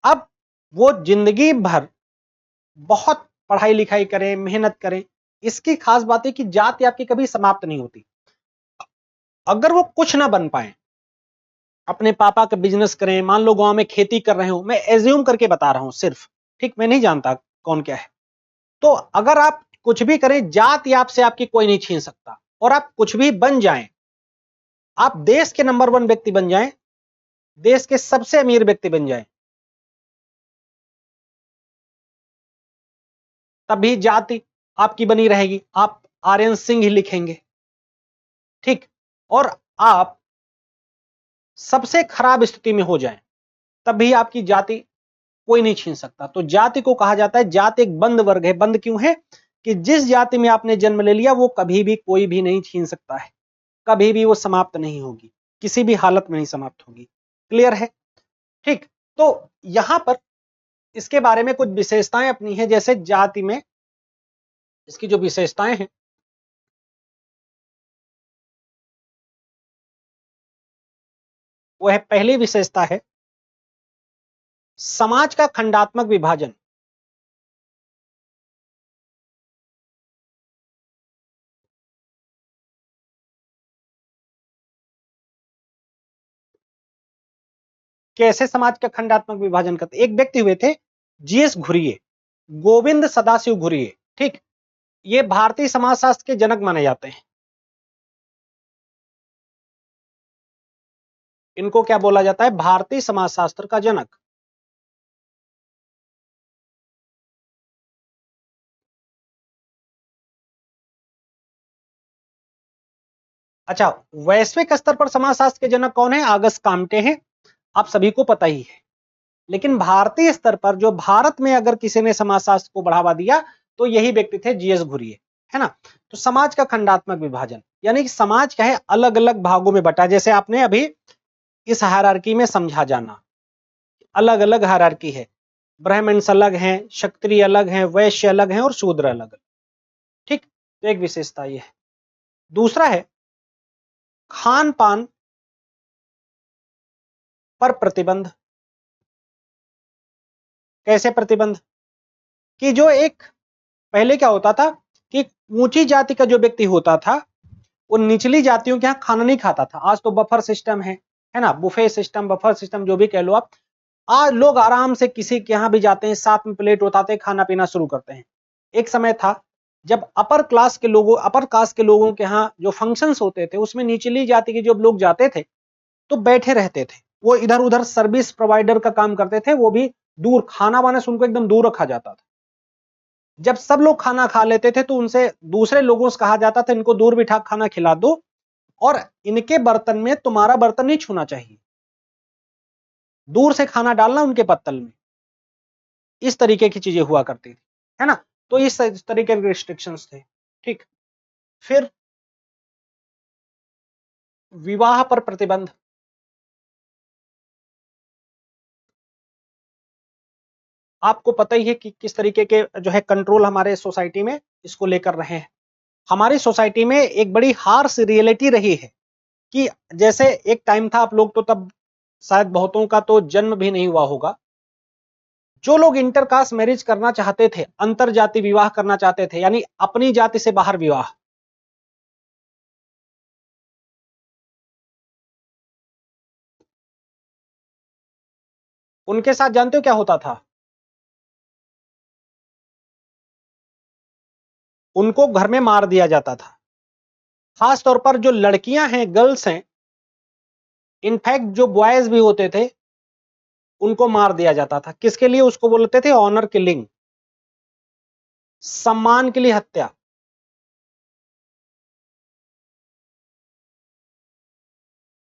अब वो जिंदगी भर बहुत पढ़ाई लिखाई करें, मेहनत करें, इसकी खास बात है कि जाति आपकी कभी समाप्त नहीं होती। अगर वो कुछ ना बन पाए, अपने पापा का बिजनेस करें, मान लो गांव में खेती कर रहे हो, मैं एज्यूम करके बता रहा हूं सिर्फ, ठीक, मैं नहीं जानता कौन क्या है, तो अगर आप कुछ भी करें, जाति आपसे आपकी कोई नहीं छीन सकता, और आप कुछ भी बन जाएं, आप देश के नंबर 1 व्यक्ति बन जाएं, देश के सबसे अमीर व्यक्ति बन जाएं, तब भी जाति आपकी बनी रहेगी, आप आर्यन सिंह ही लिखेंगे, ठीक, और आप सबसे खराब स्थिति में हो जाएं, तब भी आपकी जाति कोई नहीं छीन सकता। तो जाति को कहा जाता है, जाति एक बंद वर्ग है। बंद क्यों है? कि जिस जाति में आपने जन्म ले लिया वो कभी भी कोई भी नहीं छीन सकता है, कभी भी वो समाप्त नहीं होगी, किसी भी हालत में नहीं समाप्त होगी। क्लियर है? ठीक, तो यहां पर इसके बारे में कुछ विशेषताएं अपनी है, जैसे जाति में इसकी जो विशेषताएं हैं, वो है, पहली विशेषता है समाज का खंडात्मक विभाजन। कैसे समाज का खंडात्मक विभाजन करते? एक व्यक्ति हुए थे जीएस घुरिये, गोविंद सदाशिव घुरिये, ठीक, ये भारतीय समाजशास्त्र के जनक माने जाते हैं। इनको क्या बोला जाता है? भारतीय समाजशास्त्र का जनक। अच्छा, वैश्विक स्तर पर समाजशास्त्र के जनक कौन है? आगस्ट काम्टे हैं, आप सभी को पता ही है। लेकिन भारतीय स्तर पर जो भारत में अगर किसी ने समाजशास्त्र को बढ़ावा दिया तो यही व्यक्ति थे, जीएस घुरिये, है ना। तो समाज का खंडात्मक विभाजन यानी कि समाज क्या है, अलग अलग भागों में बटा, जैसे आपने अभी इस हायरार्की में समझा जाना, अलग अलग हायरार्की है, ब्राह्मण्स अलग हैं, क्षत्रिय अलग हैं, वैश्य अलग हैं और शूद्र अलग। ठीक, तो एक विशेषता ये है। दूसरा है खान पान पर प्रतिबंध। कैसे प्रतिबंध? कि जो एक पहले क्या होता था कि ऊंची जाति का जो व्यक्ति होता था वो निचली जातियों के यहाँ खाना नहीं खाता था। आज तो बफर सिस्टम है ना, बुफे सिस्टम, बफर सिस्टम, जो भी कह लो आप। आज लोग आराम से किसी के यहाँ भी जाते हैं, साथ में प्लेट उठाते हैं, खाना पीना शुरू करते हैं। एक समय था जब अपर क्लास के लोगों, अपर कास्ट के लोगों के यहाँ जो फंक्शंस होते थे उसमें निचली जाति के जो लोग जाते थे तो बैठे रहते थे, वो इधर उधर सर्विस प्रोवाइडर का काम करते थे, वो भी दूर, खाना वाना से उनको एकदम दूर रखा जाता था। जब सब लोग खाना खा लेते थे तो उनसे दूसरे लोगों से कहा जाता था इनको दूर बिठा खाना खिला दो और इनके बर्तन में तुम्हारा बर्तन नहीं छूना चाहिए, दूर से खाना डालना उनके पत्तल में। इस तरीके की चीजें हुआ करती थी, है ना। तो इस तरीके के रिस्ट्रिक्शंस थे। ठीक, फिर विवाह पर प्रतिबंध। आपको पता ही है कि किस तरीके के जो है कंट्रोल हमारे सोसाइटी में इसको लेकर रहे हैं। हमारी सोसाइटी में एक बड़ी हार्श रियलिटी रही है कि जैसे एक टाइम था, आप लोग तो तब शायद बहुतों का तो जन्म भी नहीं हुआ होगा, जो लोग इंटरकास्ट मैरिज करना चाहते थे, अंतर जाति विवाह करना चाहते थे, यानी अपनी जाति से बाहर विवाह, उनके साथ जानते हो क्या होता था? उनको घर में मार दिया जाता था। खास तौर पर जो लड़कियां हैं, गर्ल्स हैं, इनफैक्ट जो बॉयज भी होते थे उनको मार दिया जाता था। किसके लिए? उसको बोलते थे ऑनर किलिंग, सम्मान के लिए हत्या।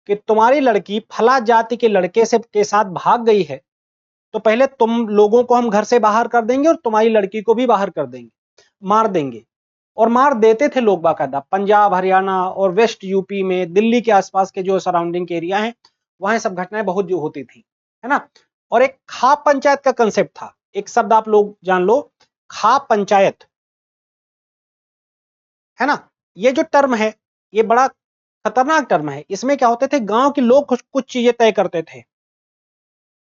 कि तुम्हारी लड़की फला जाति के लड़के से के साथ भाग गई है तो पहले तुम लोगों को हम घर से बाहर कर देंगे और तुम्हारी लड़की को भी बाहर कर देंगे, मार देंगे। और मार देते थे लोग बाकायदा। पंजाब, हरियाणा और वेस्ट यूपी में, दिल्ली के आसपास के जो सराउंडिंग के एरिया हैं, वहां सब घटनाएं बहुत जो होती थी, है ना। और एक खाप पंचायत का कंसेप्ट था, एक शब्द आप लोग जान लो, खाप पंचायत, है ना। ये जो टर्म है ये बड़ा खतरनाक टर्म है। इसमें क्या होते थे, गांव के लोग कुछ कुछ चीजें तय करते थे।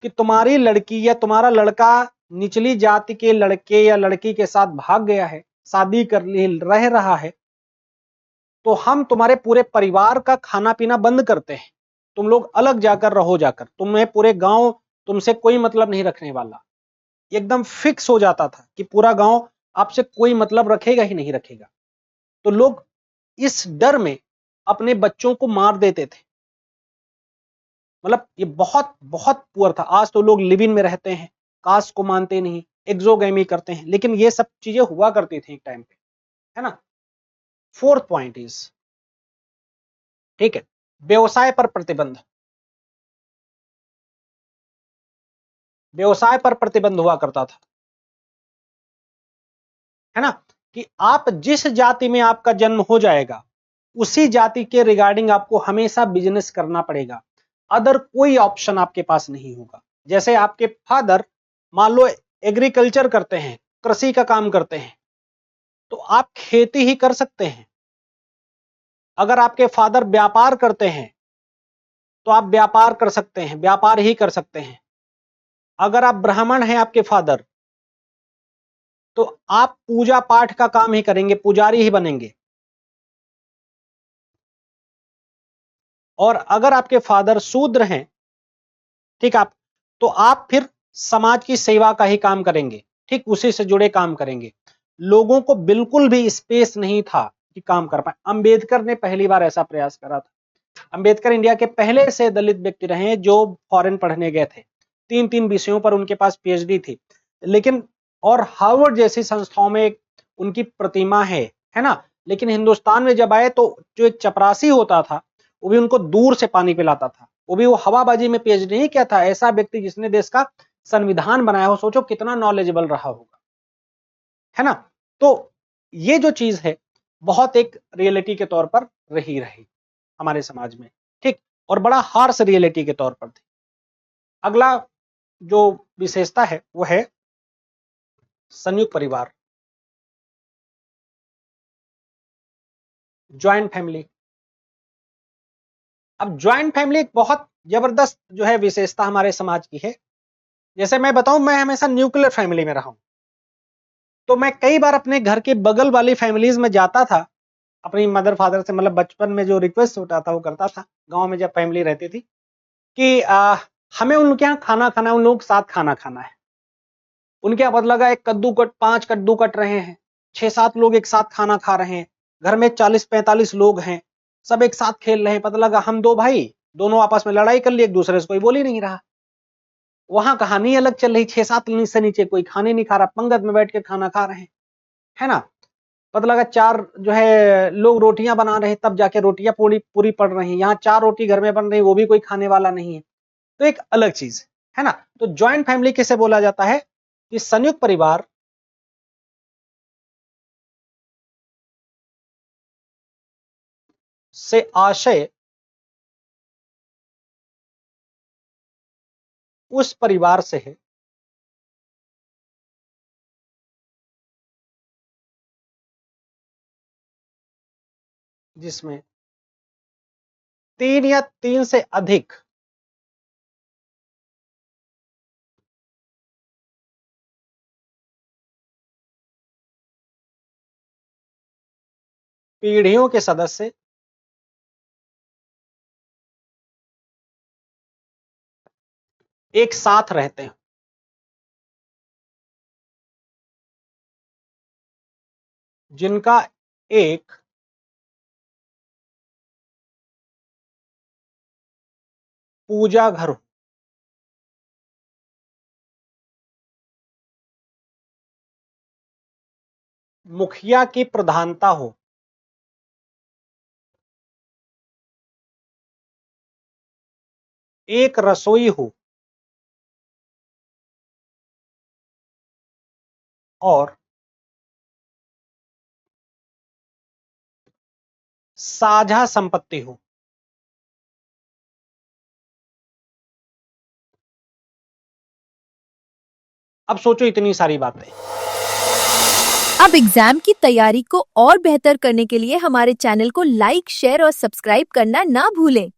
कि तुम्हारी लड़की या तुम्हारा लड़का निचली जाति के लड़के या लड़की के साथ भाग गया है, शादी कर ली, रह रहा है, तो हम तुम्हारे पूरे परिवार का खाना पीना बंद करते हैं, तुम लोग अलग जाकर रहो, जाकर तुम्हें पूरे गांव तुमसे कोई मतलब नहीं रखने वाला। एकदम फिक्स हो जाता था कि पूरा गांव आपसे कोई मतलब रखेगा ही नहीं रखेगा। तो लोग इस डर में अपने बच्चों को मार देते थे। मतलब ये बहुत बहुत पुअर था। आज तो लोग लिव इन में रहते हैं, कास्ट को मानते नहीं, एक्सोगैमी करते हैं, लेकिन ये सब चीजें हुआ करती थी एक टाइम पे, है ना। फोर्थ पॉइंट इज, ठीक है, व्यवसाय पर प्रतिबंध। व्यवसाय पर प्रतिबंध हुआ करता था, है ना, कि आप जिस जाति में आपका जन्म हो जाएगा उसी जाति के रिगार्डिंग आपको हमेशा बिजनेस करना पड़ेगा, अदर कोई ऑप्शन आपके पास नहीं होगा। जैसे आपके फादर मान लो एग्रीकल्चर करते हैं, कृषि का काम करते हैं, तो आप खेती ही कर सकते हैं। अगर आपके फादर व्यापार करते हैं तो आप व्यापार कर सकते हैं, व्यापार ही कर सकते हैं। अगर आप ब्राह्मण हैं आपके फादर, तो आप पूजा पाठ का काम ही करेंगे, पुजारी ही बनेंगे। और अगर आपके फादर शूद्र हैं, ठीक, आप तो आप फिर समाज की सेवा का ही काम करेंगे, ठीक, उसी से जुड़े काम करेंगे। लोगों को बिल्कुल भी स्पेस नहीं था कि काम कर पाए। अंबेडकर ने पहली बार ऐसा प्रयास करा था। अंबेडकर इंडिया के पहले से दलित व्यक्ति रहे जो फॉरेन पढ़ने गए थे। 3-3 विषयों पर उनके पास पीएचडी थी, लेकिन और हार्वर्ड जैसी संस्थाओं में उनकी प्रतिमा है ना। लेकिन हिंदुस्तान में जब आए तो जो एक चपरासी होता था वो भी उनको दूर से पानी पिलाता था, वो भी वो हवाबाजी में पीएचडी नहीं किया था। ऐसा व्यक्ति जिसने देश का संविधान बनाया हो, सोचो कितना नॉलेजेबल रहा होगा, है ना। तो ये जो चीज है बहुत एक रियलिटी के तौर पर रही हमारे समाज में, ठीक, और बड़ा हार्श रियलिटी के तौर पर थी। अगला जो विशेषता है वो है संयुक्त परिवार, ज्वाइंट फैमिली। अब ज्वाइंट फैमिली एक बहुत जबरदस्त जो है विशेषता हमारे समाज की है। जैसे मैं बताऊं, मैं हमेशा न्यूक्लियर फैमिली में रहा हूं, तो मैं कई बार अपने घर के बगल वाली फैमिलीज में जाता था अपनी मदर फादर से, मतलब बचपन में जो रिक्वेस्ट होता था वो करता था, गांव में जब फैमिली रहती थी, कि हमें उनके यहाँ खाना खाना है, उन लोगों के साथ खाना खाना है। उनके यहाँ पता लगा एक कद्दू कट 5 कद्दू कट रहे हैं, 6-7 लोग एक साथ खाना खा रहे हैं, घर में 40-45 लोग हैं, सब एक साथ खेल रहे हैं। पता लगा हम 2 भाई दोनों आपस में लड़ाई कर ली, एक दूसरे से कोई बोल ही नहीं रहा। वहां कहानी अलग चल रही, 6-7 से नीचे कोई खाने नहीं खा रहा, पंगत में बैठ के खाना खा रहे हैं, है ना। पता लगा 4 जो है लोग रोटियां बना रहे हैं, तब जाके रोटियां पूरी पूरी पड़ रही हैं। यहाँ 4 रोटी घर में बन रही, वो भी कोई खाने वाला नहीं है। तो एक अलग चीज है ना। तो ज्वाइंट फैमिली किसे बोला जाता है कि संयुक्त परिवार से आशय उस परिवार से है जिसमें 3 या 3 से अधिक पीढ़ियों के सदस्य एक साथ रहते हैं, जिनका एक पूजा घर हो, मुखिया की प्रधानता हो, एक रसोई हो, और साझा संपत्ति हो। अब सोचो इतनी सारी बातें। अब एग्जाम की तैयारी को और बेहतर करने के लिए हमारे चैनल को लाइक, शेयर और सब्सक्राइब करना ना भूलें।